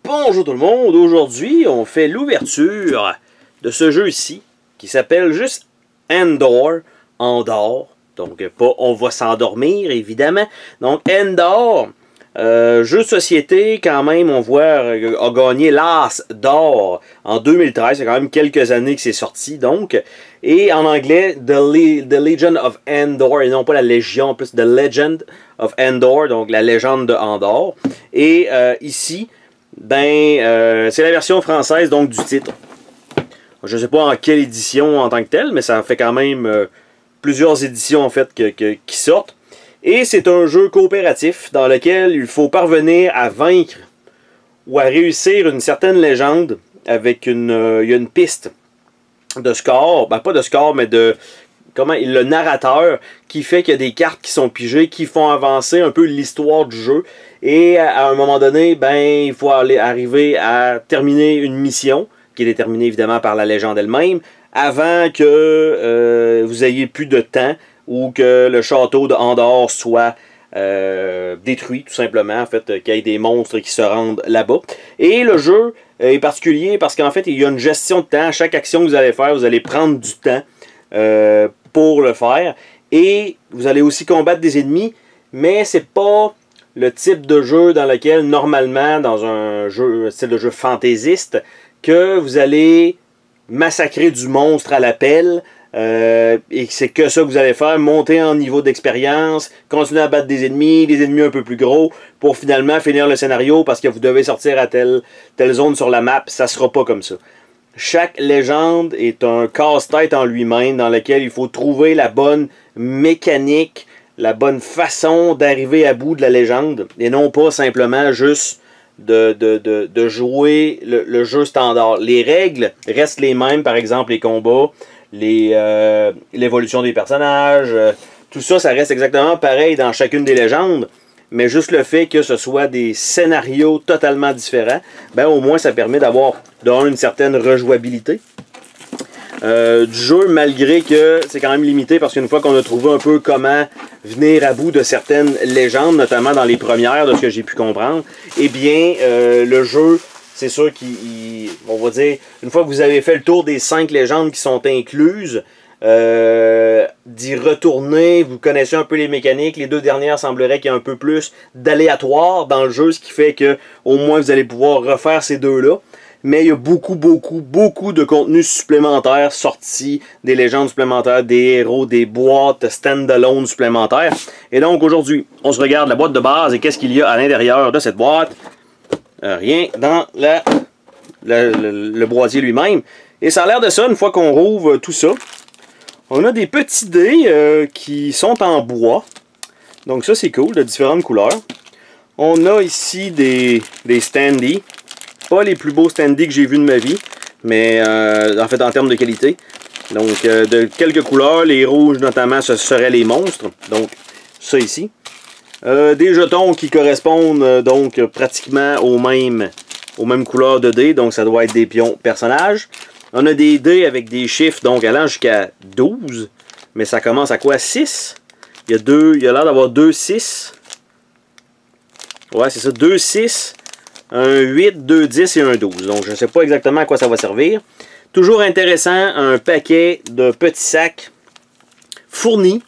Bonjour tout le monde, aujourd'hui on fait l'ouverture de ce jeu-ci qui s'appelle juste Endor, donc pas on va s'endormir évidemment, donc Endor, jeu de société quand même on voit a gagné l'As d'or en 2013, c'est quand même quelques années que c'est sorti donc, et en anglais The Legend of Endor, et non pas la Légion, en plus The Legend of Endor, donc la légende de Endor, et ici c'est la version française donc du titre. Je ne sais pas en quelle édition en tant que telle, mais ça fait quand même plusieurs éditions en fait qui sortent. Et c'est un jeu coopératif dans lequel il faut parvenir à vaincre ou à réussir une certaine légende avec il y a une piste de score, pas de score, mais de le narrateur qui fait qu'il y a des cartes qui sont pigées, qui font avancer un peu l'histoire du jeu. Et à un moment donné, il faut arriver à terminer une mission, qui est déterminée évidemment par la légende elle-même, avant que vous ayez plus de temps ou que le château de Endor soit détruit, tout simplement, en fait, qu'il y ait des monstres qui se rendent là-bas. Et le jeu est particulier parce qu'en fait, il y a une gestion de temps. À chaque action que vous allez faire, vous allez prendre du temps pour le faire. Et vous allez aussi combattre des ennemis, mais c'est pas le type de jeu dans lequel, normalement, dans un style de jeu fantaisiste, que vous allez massacrer du monstre à la pelle, et c'est que ça que vous allez faire, monter en niveau d'expérience, continuer à battre des ennemis un peu plus gros, pour finalement finir le scénario parce que vous devez sortir à telle zone sur la map. Ça sera pas comme ça. Chaque légende est un casse-tête en lui-même dans lequel il faut trouver la bonne mécanique, la bonne façon d'arriver à bout de la légende, et non pas simplement juste de jouer le jeu standard. Les règles restent les mêmes, par exemple les combats, l'évolution des personnages, tout ça, ça reste exactement pareil dans chacune des légendes, mais juste le fait que ce soit des scénarios totalement différents, au moins ça permet d'avoir une certaine rejouabilité du jeu, malgré que c'est quand même limité, parce qu'une fois qu'on a trouvé un peu comment venir à bout de certaines légendes, notamment dans les premières, de ce que j'ai pu comprendre, eh bien, le jeu, c'est sûr on va dire, une fois que vous avez fait le tour des 5 légendes qui sont incluses, d'y retourner, vous connaissez un peu les mécaniques. Les 2 dernières sembleraient qu'il y a un peu plus d'aléatoire dans le jeu, ce qui fait que au moins vous allez pouvoir refaire ces 2-là. Mais il y a beaucoup de contenu supplémentaire sorti, des légendes supplémentaires, des héros, des boîtes stand-alone supplémentaires. Et donc aujourd'hui, on se regarde la boîte de base et qu'est-ce qu'il y a à l'intérieur de cette boîte? Rien dans le boîtier lui-même. Et ça a l'air de ça, une fois qu'on rouvre tout ça. On a des petits dés qui sont en bois. Donc ça c'est cool, de différentes couleurs. On a ici des standees. Pas les plus beaux standees que j'ai vus de ma vie, mais en fait en termes de qualité. Donc de quelques couleurs, les rouges notamment, ce seraient les monstres. Donc ça ici. Des jetons qui correspondent donc pratiquement aux mêmes couleurs de dés, donc ça doit être des pions personnages. On a des dés avec des chiffres donc allant jusqu'à 12, mais ça commence à quoi? 6? Il y a l'air d'avoir 2 6. Ouais, c'est ça, 2 6. Un 8, 2 10 et un 12. Donc je ne sais pas exactement à quoi ça va servir. Toujours intéressant, un paquet de petits sacs fournis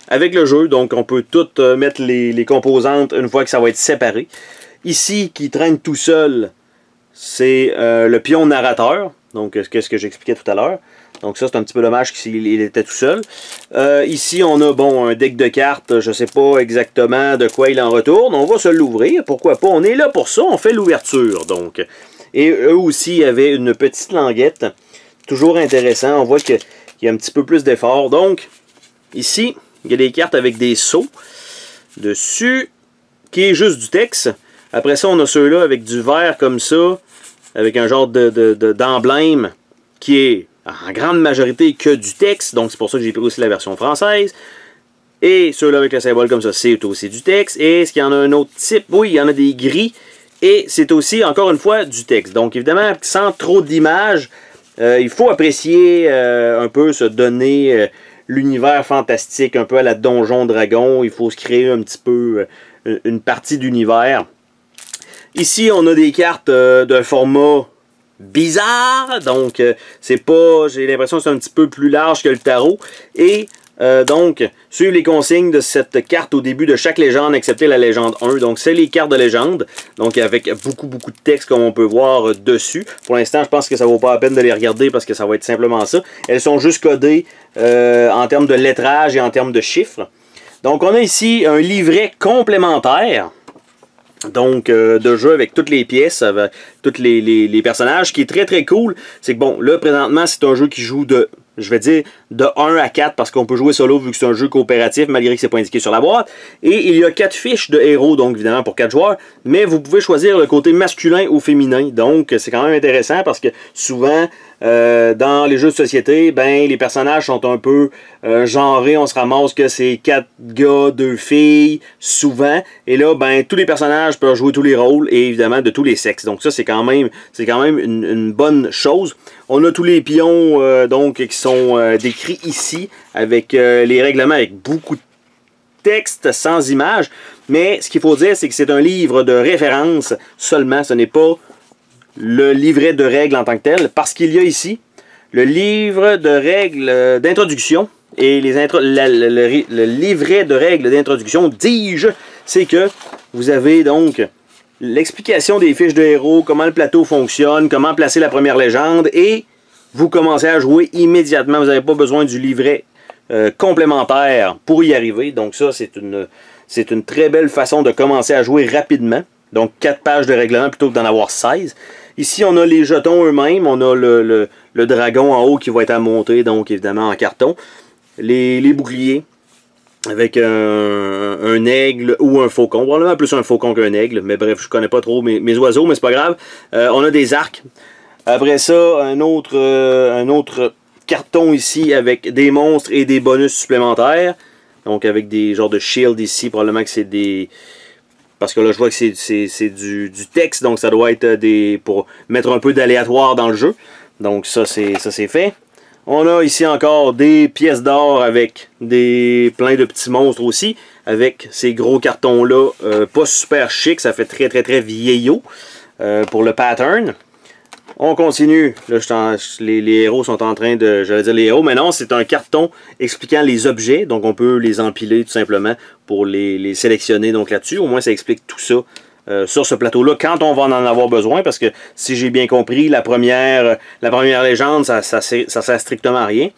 avec le jeu. Donc on peut tout mettre les composantes une fois que ça va être séparé. Ici, qui traîne tout seul, c'est le pion narrateur. Donc ce que j'expliquais tout à l'heure. Donc ça c'est un petit peu dommage qu'il était tout seul. Ici on a un deck de cartes, je ne sais pas exactement de quoi il en retourne. On va se l'ouvrir, pourquoi pas. On est là pour ça, on fait l'ouverture donc. Et eux aussi avaient une petite languette. Toujours intéressant, on voit qu'il y a un petit peu plus d'effort. Donc ici, il y a des cartes avec des sceaux dessus, qui est juste du texte. Après ça on a ceux-là avec du vert comme ça, avec un genre d'emblème qui est en grande majorité que du texte, donc c'est pour ça que j'ai pris aussi la version française. Et ceux-là avec le symbole comme ça, c'est aussi du texte. Et est-ce qu'il y en a un autre type? Oui, il y en a des gris. Et c'est aussi, encore une fois, du texte. Donc évidemment, sans trop d'images, il faut apprécier un peu, se donner l'univers fantastique, un peu à la Donjon Dragon. Il faut se créer un petit peu une partie d'univers. Ici, on a des cartes d'un format bizarre, donc c'est pas, j'ai l'impression que c'est un petit peu plus large que le tarot. Et donc, suivre les consignes de cette carte au début de chaque légende, excepté la légende 1. Donc, c'est les cartes de légende, donc avec beaucoup de texte comme on peut voir dessus. Pour l'instant, je pense que ça vaut pas la peine de les regarder parce que ça va être simplement ça. Elles sont juste codées en termes de lettrage et en termes de chiffres. Donc, on a ici un livret complémentaire. Donc, de jeu avec toutes les pièces, avec tous les personnages. Ce qui est très cool, c'est que bon, là, présentement, c'est un jeu qui joue de, je vais dire, de 1 à 4, parce qu'on peut jouer solo vu que c'est un jeu coopératif, malgré que c'est pas indiqué sur la boîte. Et il y a 4 fiches de héros, donc évidemment pour 4 joueurs, mais vous pouvez choisir le côté masculin ou féminin. Donc, c'est quand même intéressant, parce que souvent, dans les jeux de société, ben, les personnages sont un peu genrés. On se ramasse que c'est 4 gars, 2 filles, souvent. Et là, ben, tous les personnages peuvent jouer tous les rôles, et évidemment de tous les sexes. Donc ça, c'est quand même une bonne chose. On a tous les pions donc qui sont décrits ici, avec les règlements, avec beaucoup de texte, sans images. Mais ce qu'il faut dire, c'est que c'est un livre de référence seulement. Ce n'est pas le livret de règles en tant que tel, parce qu'il y a ici le livre de règles d'introduction. Et le livret de règles d'introduction, dis-je, c'est que vous avez donc l'explication des fiches de héros, comment le plateau fonctionne, comment placer la première légende, et vous commencez à jouer immédiatement. Vous n'avez pas besoin du livret complémentaire pour y arriver. Donc ça, c'est une très belle façon de commencer à jouer rapidement. Donc 4 pages de règlement plutôt que d'en avoir 16. Ici, on a les jetons eux-mêmes. On a le dragon en haut qui va être à monter, donc évidemment en carton. Les boucliers avec un aigle ou un faucon. Probablement plus un faucon qu'un aigle. Mais bref, je connais pas trop mes oiseaux, mais c'est pas grave. On a des arcs. Après ça, un autre carton ici avec des monstres et des bonus supplémentaires. Donc avec des genres de shield ici. Probablement que c'est des... Parce que là, je vois que c'est du texte, donc ça doit être pour mettre un peu d'aléatoire dans le jeu. Donc ça, c'est fait. On a ici encore des pièces d'or avec plein de petits monstres aussi. Avec ces gros cartons-là, pas super chic, ça fait très vieillot pour le pattern. On continue. Là, les héros sont en train de... J'allais dire les héros, mais non, c'est un carton expliquant les objets. Donc, on peut les empiler tout simplement pour les sélectionner donc là-dessus. Au moins, ça explique tout ça sur ce plateau-là quand on va en avoir besoin. Parce que, si j'ai bien compris, la première légende, ça sert strictement à rien.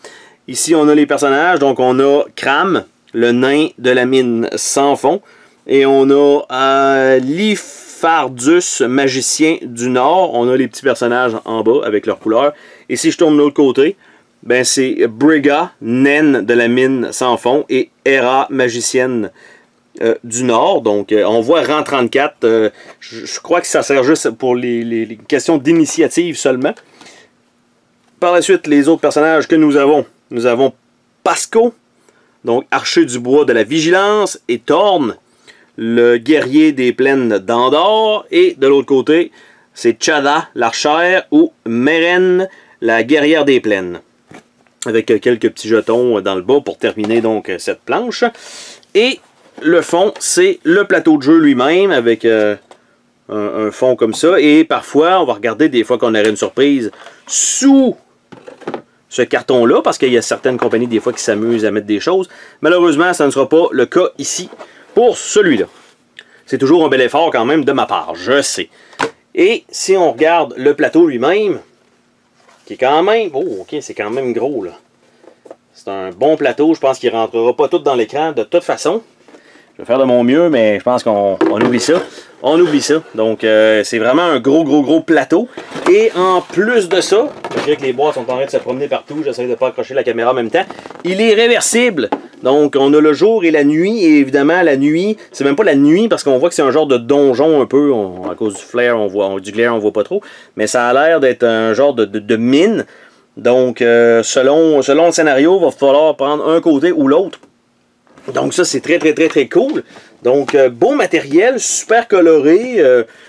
Ici, on a les personnages. Donc, on a Cram, le nain de la mine sans fond. Et on a Lifardus, magicien du Nord. On a les petits personnages en bas avec leurs couleurs. Et si je tourne de l'autre côté, ben c'est Briga, naine de la mine sans fond, et Hera, magicienne du Nord. Donc on voit rang 34. Je crois que ça sert juste pour les questions d'initiative seulement. Par la suite, les autres personnages que nous avons Pasco, donc archer du bois de la vigilance, et Thorn, le guerrier des plaines d'Andorre. Et de l'autre côté, c'est Chada, l'archère, ou Meren, la guerrière des plaines. Avec quelques petits jetons dans le bas pour terminer donc cette planche. Et le fond, c'est le plateau de jeu lui-même avec un fond comme ça. Et parfois, on va regarder des fois qu'on aurait une surprise sous ce carton-là, parce qu'il y a certaines compagnies des fois qui s'amusent à mettre des choses. Malheureusement, ça ne sera pas le cas ici pour celui-là. C'est toujours un bel effort quand même de ma part, je sais. Et si on regarde le plateau lui-même, qui est quand même... Oh, ok, c'est quand même gros, là. C'est un bon plateau, je pense qu'il ne rentrera pas tout dans l'écran de toute façon. Je vais faire de mon mieux, mais je pense qu'on oublie ça. On oublie ça. Donc, c'est vraiment un gros plateau. Et en plus de ça, je dirais que les boîtes sont en train de se promener partout. J'essaie de ne pas accrocher la caméra en même temps. Il est réversible. Donc, on a le jour et la nuit. Et évidemment, la nuit, c'est même pas la nuit parce qu'on voit que c'est un genre de donjon un peu. À cause du flair, du glaire, on voit pas trop. Mais ça a l'air d'être un genre de mine. Donc, selon le scénario, il va falloir prendre un côté ou l'autre. Donc ça, c'est très cool. Donc, beau matériel, super coloré.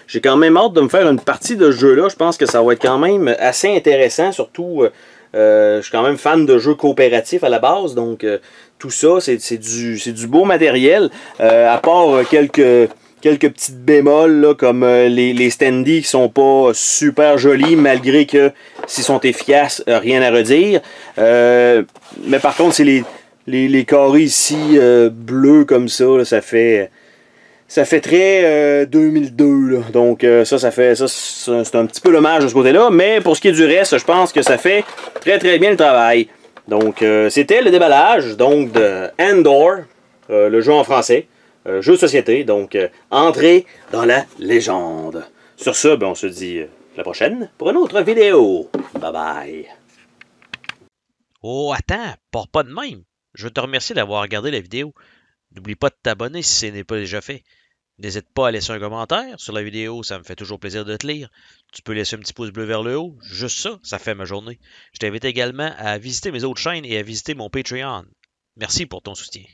J'ai quand même hâte de me faire une partie de ce jeu-là. Je pense que ça va être quand même assez intéressant. Surtout, je suis quand même fan de jeux coopératifs à la base. Donc, tout ça, c'est du beau matériel. À part quelques petites bémols, là, comme les standees qui sont pas super jolis, malgré que s'ils sont efficaces, rien à redire. Mais par contre, c'est les carrés ici bleus comme ça, là, ça fait très 2002. Là. Donc c'est un petit peu dommage de ce côté-là. Mais pour ce qui est du reste, je pense que ça fait très très bien le travail. Donc c'était le déballage donc de Andor, le jeu en français. Jeu de société, donc entrée dans la légende. Sur ce, ben, on se dit la prochaine pour une autre vidéo. Bye bye. Oh, attends, pars pas de même. Je veux te remercier d'avoir regardé la vidéo. N'oublie pas de t'abonner si ce n'est pas déjà fait. N'hésite pas à laisser un commentaire sur la vidéo, ça me fait toujours plaisir de te lire. Tu peux laisser un petit pouce bleu vers le haut, juste ça, ça fait ma journée. Je t'invite également à visiter mes autres chaînes et à visiter mon Patreon. Merci pour ton soutien.